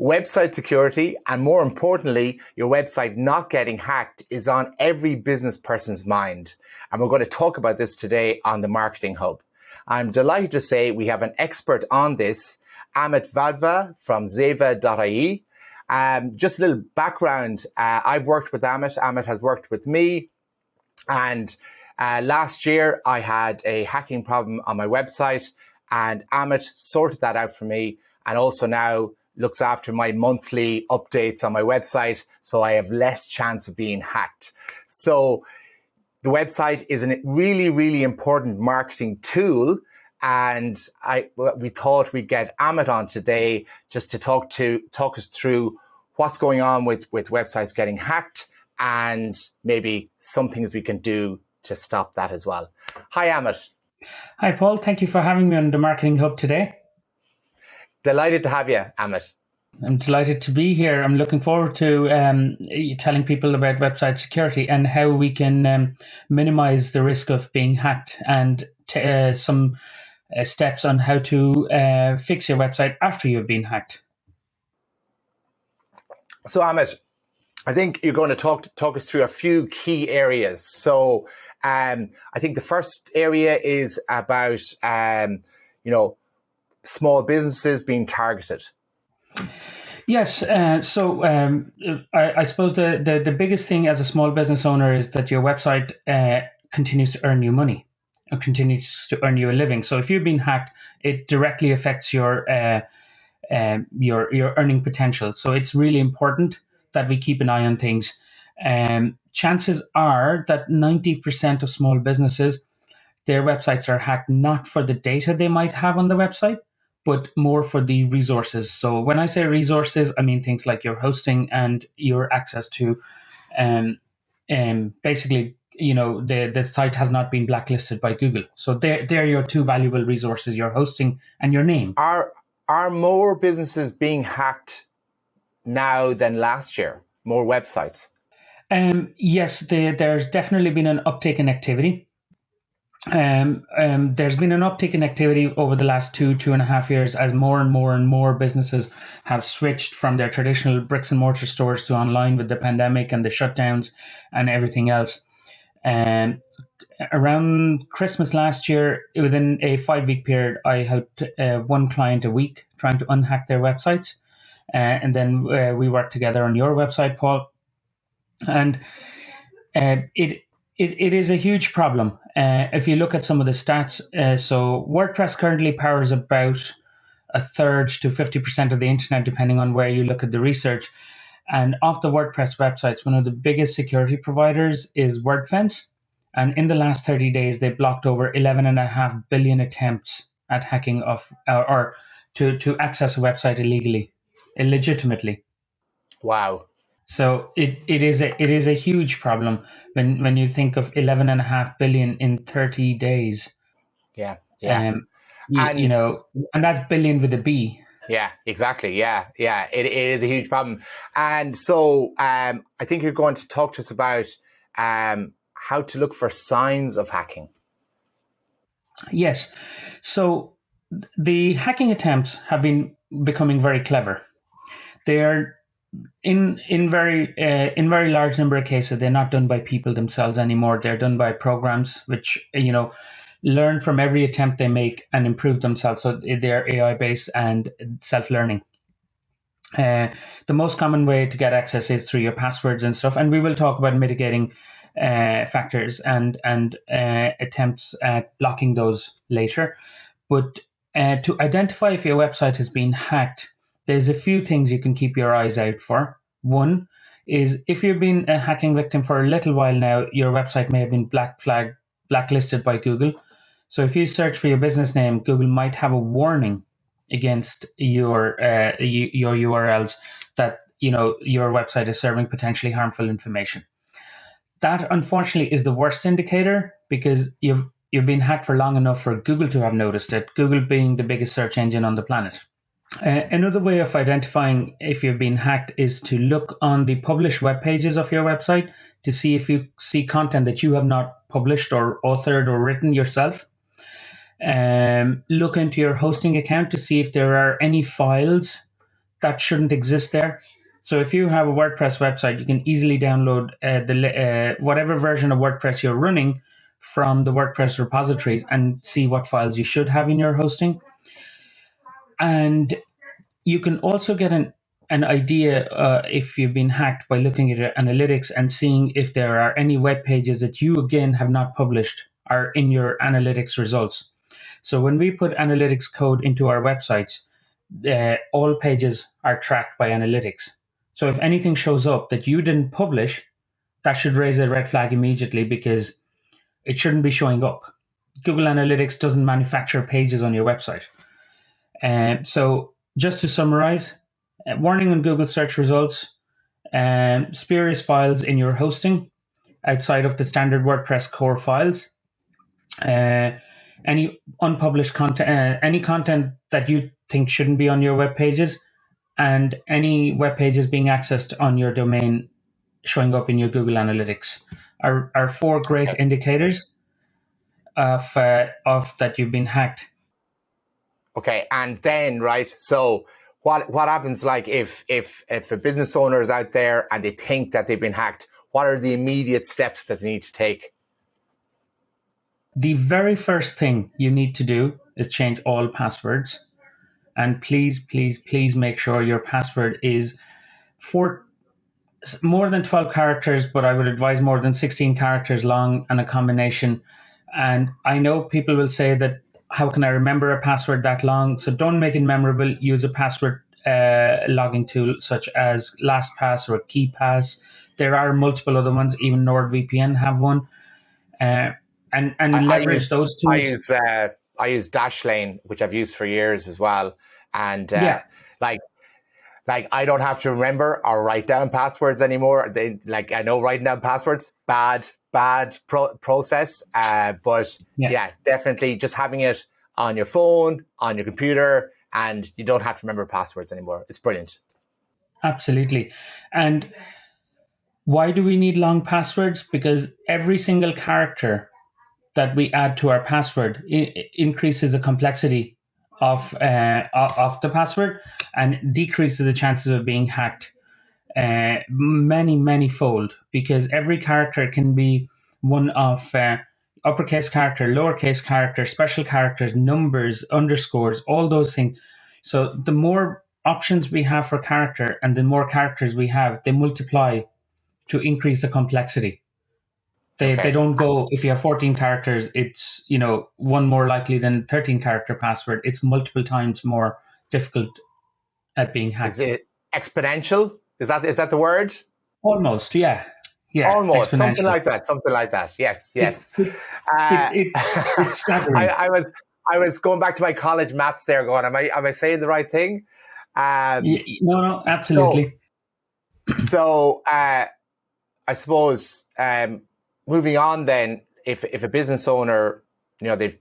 Website security, and more importantly, your website not getting hacked, is on every business person's mind. And we're going to talk about this today on the Marketing Hub. I'm delighted to say we have an expert on this, Amit from Zeva.ie. Just a little background. I've worked with Amit. Amit has worked with me. And last year, I had a hacking problem on my website, and Amit sorted that out for me, and also now looks after my monthly updates on my website, so I have less chance of being hacked. So the website is a really, really important marketing tool, and we thought we'd get Amit on today just to talk us through what's going on with websites getting hacked, and maybe some things we can do to stop that as well. Hi, Amit. Hi, Paul. Thank you for having me on the Marketing Hub today. Delighted to have you, Amit. I'm delighted to be here. I'm looking forward to telling people about website security and how we can minimize the risk of being hacked, and some steps on how to fix your website after you've been hacked. So, Amit, I think you're going to talk us through a few key areas. So I think the first area is about, small businesses being targeted. Yes. So I suppose the biggest thing as a small business owner is that your website continues to earn you money, or continues to earn you a living. So if you've been hacked, it directly affects your earning potential. So it's really important that we keep an eye on things. Chances are that 90% of small businesses, their websites are hacked not for the data they might have on the website, but more for the resources. So when I say resources, I mean things like your hosting and your access to, basically, the site has not been blacklisted by Google. So they're your two valuable resources: your hosting and your name. Are more businesses being hacked now than last year? More websites? Yes, there's definitely been an uptick in activity. There's been an uptick in activity over the last 2.5 years, as more and more businesses have switched from their traditional bricks and mortar stores to online with the pandemic and the shutdowns and everything else. Around Christmas last year, within a 5-week period, I helped one client a week trying to unhack their websites. And then we worked together on your website, Paul. And it is a huge problem. If you look at some of the stats, so WordPress currently powers about a third to 50% of the internet, depending on where you look at the research. And of the WordPress websites, one of the biggest security providers is WordFence. And in the last 30 days, they blocked over 11.5 billion attempts at hacking or to access a website illegitimately. Wow. So it is a huge problem when you think of 11.5 billion in 30 days. Yeah. And that's billion with a B. Yeah, exactly. Yeah. It is a huge problem. And so I think you're going to talk to us about how to look for signs of hacking. Yes. So the hacking attempts have been becoming very clever. They are in very large number of cases, they're not done by people themselves anymore. They're done by programs which learn from every attempt they make and improve themselves. So they're AI based and self-learning. The most common way to get access is through your passwords and stuff, and we will talk about mitigating factors and attempts at blocking those later. But to identify if your website has been hacked, there's a few things you can keep your eyes out for. One is, if you've been a hacking victim for a little while now, your website may have been blacklisted by Google. So if you search for your business name, Google might have a warning against your URLs that your website is serving potentially harmful information. That, unfortunately, is the worst indicator, because you've been hacked for long enough for Google to have noticed it, Google being the biggest search engine on the planet. Another way of identifying if you've been hacked is to look on the published web pages of your website to see if you see content that you have not published or authored or written yourself. Look into your hosting account to see if there are any files that shouldn't exist there. So if you have a WordPress website, you can easily download whatever version of WordPress you're running from the WordPress repositories and see what files you should have in your hosting. And you can also get an idea if you've been hacked by looking at your analytics and seeing if there are any web pages that you again have not published are in your analytics results. So when we put analytics code into our websites, all pages are tracked by analytics. So if anything shows up that you didn't publish, that should raise a red flag immediately because it shouldn't be showing up. Google Analytics doesn't manufacture pages on your website. So just to summarize, warning on Google search results, spurious files in your hosting outside of the standard WordPress core files, any unpublished content, any content that you think shouldn't be on your web pages, and any web pages being accessed on your domain showing up in your Google Analytics are four great indicators of that you've been hacked. Okay, and then right, so what happens like if a business owner is out there and they think that they've been hacked? What are the immediate steps that they need to take? The very first thing you need to do is change all passwords. And please, please, please make sure your password is for more than 12 characters, but I would advise more than 16 characters long and a combination. And I know people will say that, how can I remember a password that long? So don't make it memorable. Use a password logging tool such as LastPass or KeyPass. There are multiple other ones. Even NordVPN have one. And leverage those tools. I use Dashlane, which I've used for years as well. And like I don't have to remember or write down passwords anymore. I know writing down passwords, bad process. But yeah, definitely just having it on your phone, on your computer, and you don't have to remember passwords anymore. It's brilliant. Absolutely. And why do we need long passwords? Because every single character that we add to our password increases the complexity of the password and decreases the chances of being hacked many fold, because every character can be one of uppercase character, lowercase character, special characters, numbers, underscores, all those things. So the more options we have for character and the more characters we have, they multiply to increase the complexity. They don't go, if you have 14 characters, it's, one more likely than 13 character password. It's multiple times more difficult at being hacked. Is it exponential? Is that the word? Almost, yeah. Almost, something like that. Yes. It's staggering. I was going back to my college maths there, going, am I saying the right thing? No, absolutely. So I suppose moving on then, if a business owner, they've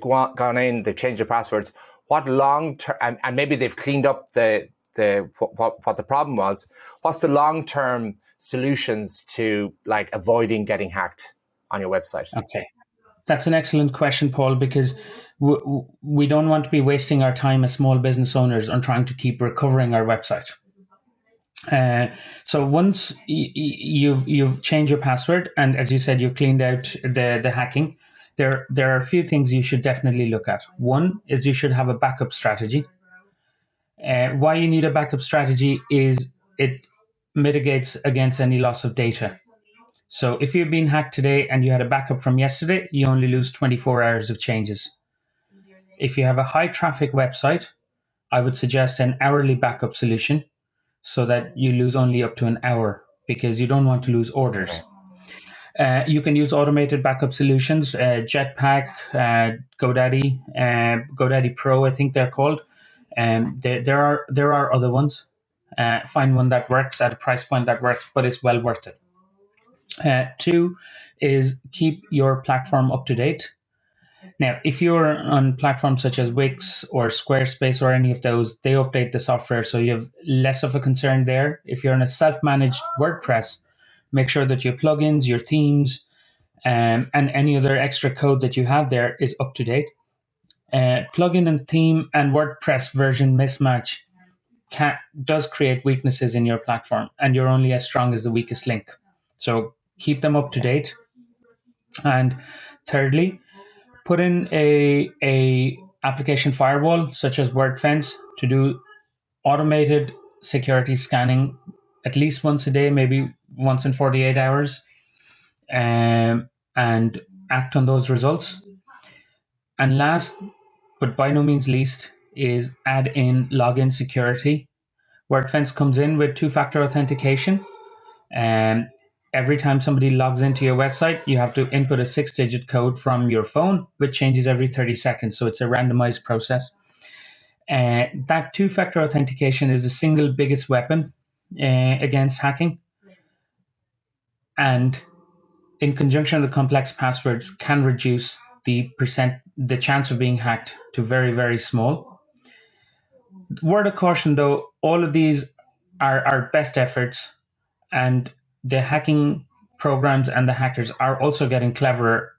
gone in, they've changed their passwords, what long term, and maybe they've cleaned up what the problem was, what's the long term solutions to like avoiding getting hacked on your website? Okay, that's an excellent question, Paul, because we don't want to be wasting our time as small business owners on trying to keep recovering our website. So once you've changed your password, and as you said, you've cleaned out the hacking, there are a few things you should definitely look at. One is you should have a backup strategy. Why you need a backup strategy is it mitigates against any loss of data. So if you've been hacked today and you had a backup from yesterday, you only lose 24 hours of changes. If you have a high traffic website, I would suggest an hourly backup solution, so that you lose only up to an hour, because you don't want to lose orders. You can use automated backup solutions, Jetpack, GoDaddy, GoDaddy Pro, I think they're called. There are other ones. Find one that works at a price point that works, but it's well worth it. Two is keep your platform up to date. Now, if you're on platforms such as Wix or Squarespace or any of those, they update the software, so you have less of a concern there. If you're in a self-managed WordPress, make sure that your plugins, your themes, and any other extra code that you have there is up to date. Plugin and theme and WordPress version mismatch does create weaknesses in your platform, and you're only as strong as the weakest link. So keep them up to date. And thirdly, put in a application firewall such as WordFence to do automated security scanning at least once a day, maybe once in 48 hours, and act on those results. And last, but by no means least, is add in login security. WordFence comes in with two-factor authentication. And every time somebody logs into your website, you have to input a 6-digit code from your phone, which changes every 30 seconds. So it's a randomized process. That two-factor authentication is the single biggest weapon against hacking. And in conjunction with complex passwords, can reduce the chance of being hacked to very, very small. Word of caution, though, all of these are our best efforts, and the hacking programs and the hackers are also getting cleverer.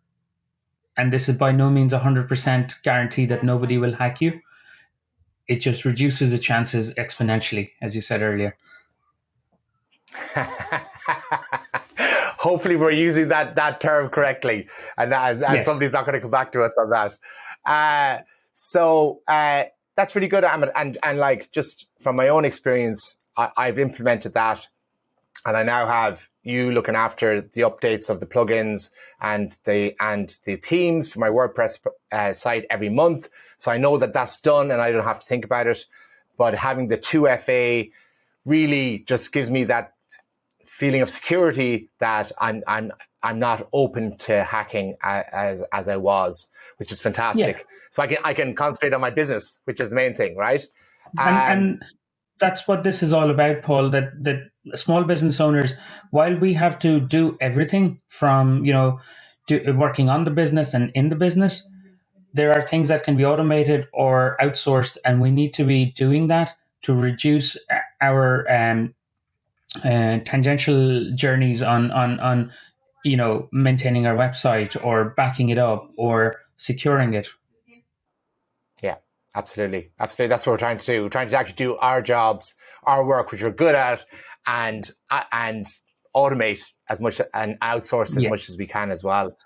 And this is by no means 100% guarantee that nobody will hack you. It just reduces the chances exponentially, as you said earlier. Hopefully we're using that term correctly, and yes. Somebody's not going to come back to us on that. So that's really good, Amit. And like, just from my own experience, I've implemented that, and I now have you looking after the updates of the plugins and the themes for my WordPress site every month. So I know that that's done, and I don't have to think about it. But having the 2FA really just gives me that feeling of security that I'm not open to hacking as I was, which is fantastic. Yeah. So I can concentrate on my business, which is the main thing, right? And that's what this is all about, Paul. That small business owners, while we have to do everything from working on the business and in the business, there are things that can be automated or outsourced, and we need to be doing that to reduce our tangential journeys on maintaining our website or backing it up or securing it. Yeah, absolutely. That's what we're trying to do. We're trying to actually do our jobs, our work, which we're good at, and automate as much and outsource as much as we can as well.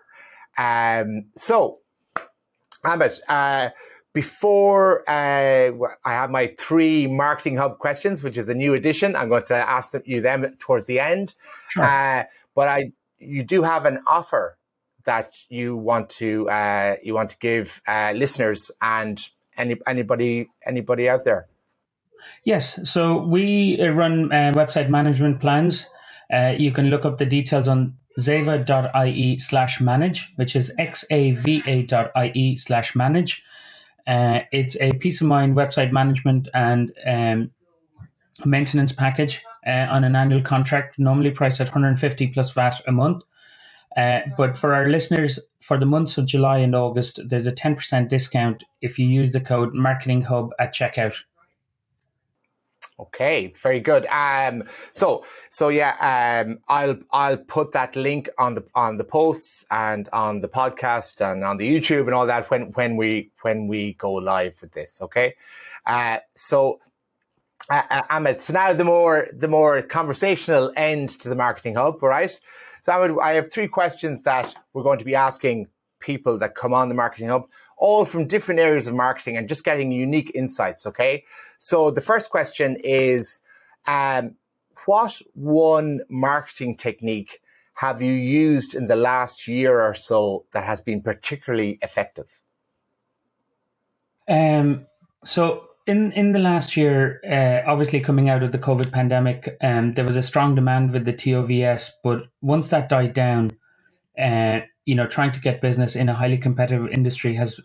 So, Amit, before I have my 3 Marketing Hub questions, which is the new edition, I'm going to ask them towards the end. Sure. But you do have an offer that you want to give listeners and anybody out there. Yes. So we run website management plans. You can look up the details on xava.ie/manage, which is xava.ie/manage. It's a peace of mind website management and maintenance package on an annual contract, normally priced at 150 plus VAT a month. But for our listeners, for the months of July and August, there's a 10% discount if you use the code Marketing Hub at checkout. Okay, very good. So yeah, I'll put that link on the posts and on the podcast and on the YouTube and all that when we go live with this. Okay, so Amit, so now the more conversational end to the Marketing Hub, all right? So Amit, I have 3 questions that we're going to be asking people that come on the Marketing Hub, all from different areas of marketing and just getting unique insights, okay? So the first question is, what one marketing technique have you used in the last year or so that has been particularly effective? So in the last year, obviously coming out of the COVID pandemic, there was a strong demand with the TOVS, but once that died down, trying to get business in a highly competitive industry has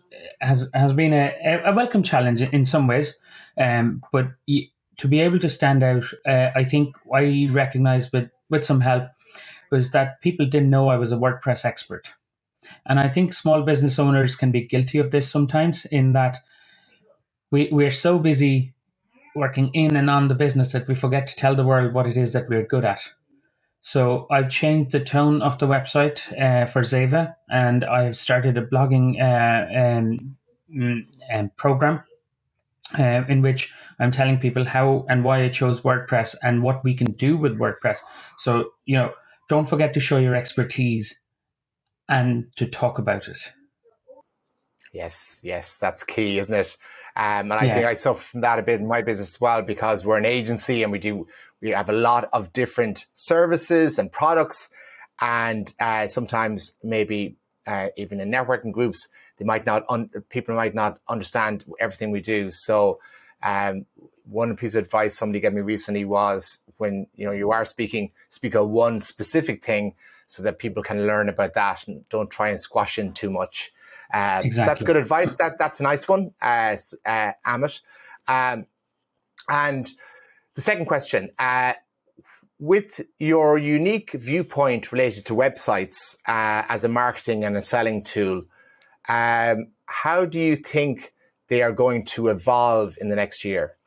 been a welcome challenge in some ways. But to be able to stand out, I think I recognized with some help was that people didn't know I was a WordPress expert. And I think small business owners can be guilty of this sometimes, in that we're so busy working in and on the business that we forget to tell the world what it is that we're good at. So I've changed the tone of the website for Xava, and I've started a blogging program in which I'm telling people how and why I chose WordPress and what we can do with WordPress. So, don't forget to show your expertise and to talk about it. Yes, that's key, isn't it? And I Yeah, think I suffer from that a bit in my business as well, because we're an agency and we have a lot of different services and products, and sometimes maybe even in networking groups, people might not understand everything we do. So one piece of advice somebody gave me recently was, when you are speaking, speak of one specific thing so that people can learn about that, and don't try and squash in too much. So that's exactly. good advice. That's a nice one, Amit. And the second question, with your unique viewpoint related to websites as a marketing and a selling tool, how do you think they are going to evolve in the next year?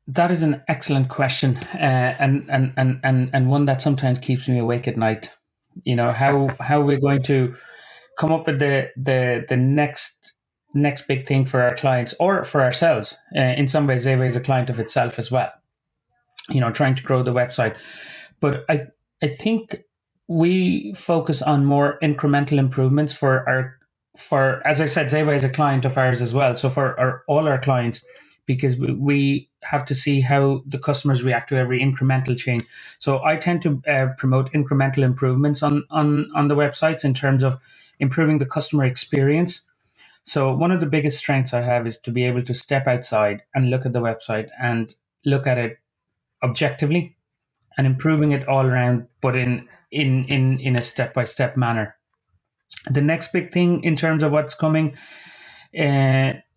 That is an excellent question, and one that sometimes keeps me awake at night. How we're going to come up with the next big thing for our clients or for ourselves. In some ways, Zava is a client of itself as well. Trying to grow the website, but I think we focus on more incremental improvements for, as I said, Zava is a client of ours as well. So for all our clients, because we have to see how the customers react to every incremental change. So I tend to promote incremental improvements on the websites in terms of improving the customer experience. So one of the biggest strengths I have is to be able to step outside and look at the website and look at it objectively and improving it all around, but in a step-by-step manner. The next big thing in terms of what's coming,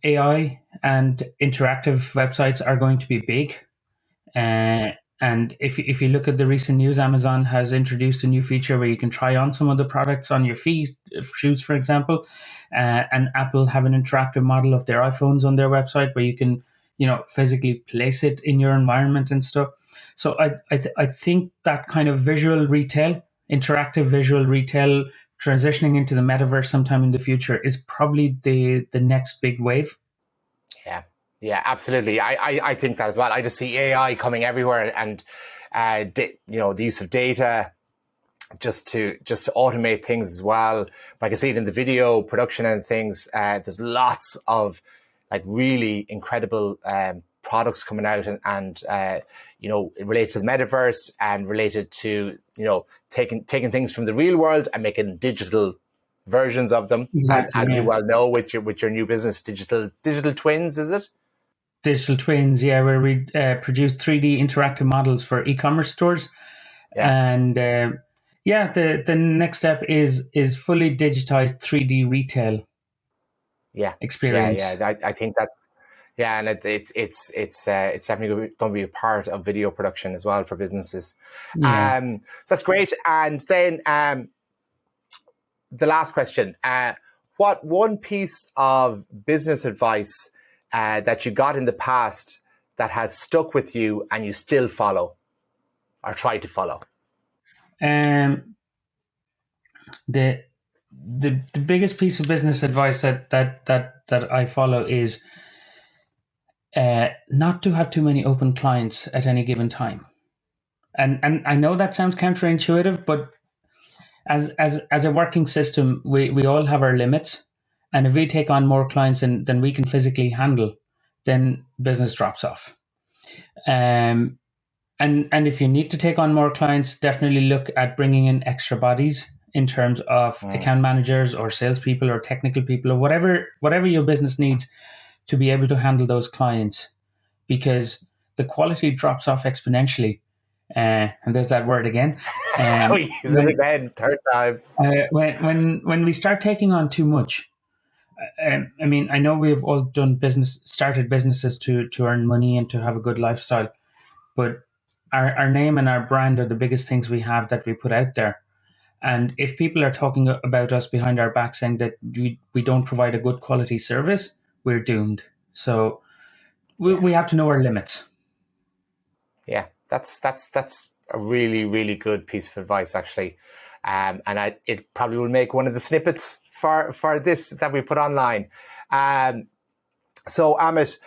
AI and interactive websites are going to be big. And if you look at the recent news, Amazon has introduced a new feature where you can try on some of the products on your feet, shoes, for example. And Apple have an interactive model of their iPhones on their website where you can, physically place it in your environment and stuff. So I think that kind of visual retail, interactive visual retail, transitioning into the metaverse sometime in the future is probably the next big wave. Yeah, yeah, absolutely. I think that as well. I just see AI coming everywhere, and the use of data just to automate things as well. Like I see it in the video production and things. There's lots of like really incredible products coming out, and related to the metaverse and related to taking things from the real world and making digital versions of them, Exactly. as you Yeah. well know with your new business, digital twins, is it? Digital twins, yeah, where we produce 3D interactive models for e-commerce stores, Yeah, and yeah, the next step is fully digitized 3D retail experience. I think that's and it's definitely going to be a part of video production as well for businesses. Yeah. So that's great. And then the last question: what one piece of business advice that you got in the past that has stuck with you and you still follow or try to follow? Um, the the biggest piece of business advice that I follow is not to have too many open clients at any given time. And I know that sounds counterintuitive, but as a working system, we all have our limits. And if we take on more clients than we can physically handle, then business drops off. Um, and if you need to take on more clients, definitely look at bringing in extra bodies in terms of account managers or salespeople or technical people or whatever your business needs to be able to handle those clients, because the quality drops off exponentially. And there's that word again. We use it again, third time. When we start taking on too much, I mean, I know we've all started businesses to earn money and to have a good lifestyle, but our name and our brand are the biggest things we have that we put out there. And if people are talking about us behind our back saying that we don't provide a good quality service, we're doomed. So Yeah. we have to know our limits. Yeah, that's a really, really good piece of advice, actually, and it probably will make one of the snippets for this that we put online. So Amit,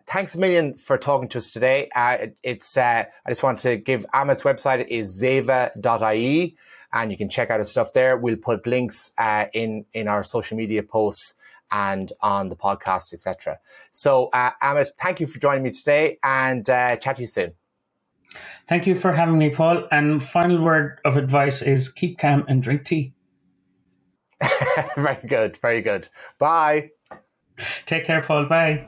thanks a million for talking to us today. I just want to give Amit's website is zeva.ie, and you can check out his stuff there. We'll put links in our social media posts and on the podcast, etc. So Amit, thank you for joining me today, and chat to you soon. Thank you for having me, Paul. And final word of advice is keep calm and drink tea. Very good. Very good. Bye. Take care, Paul. Bye.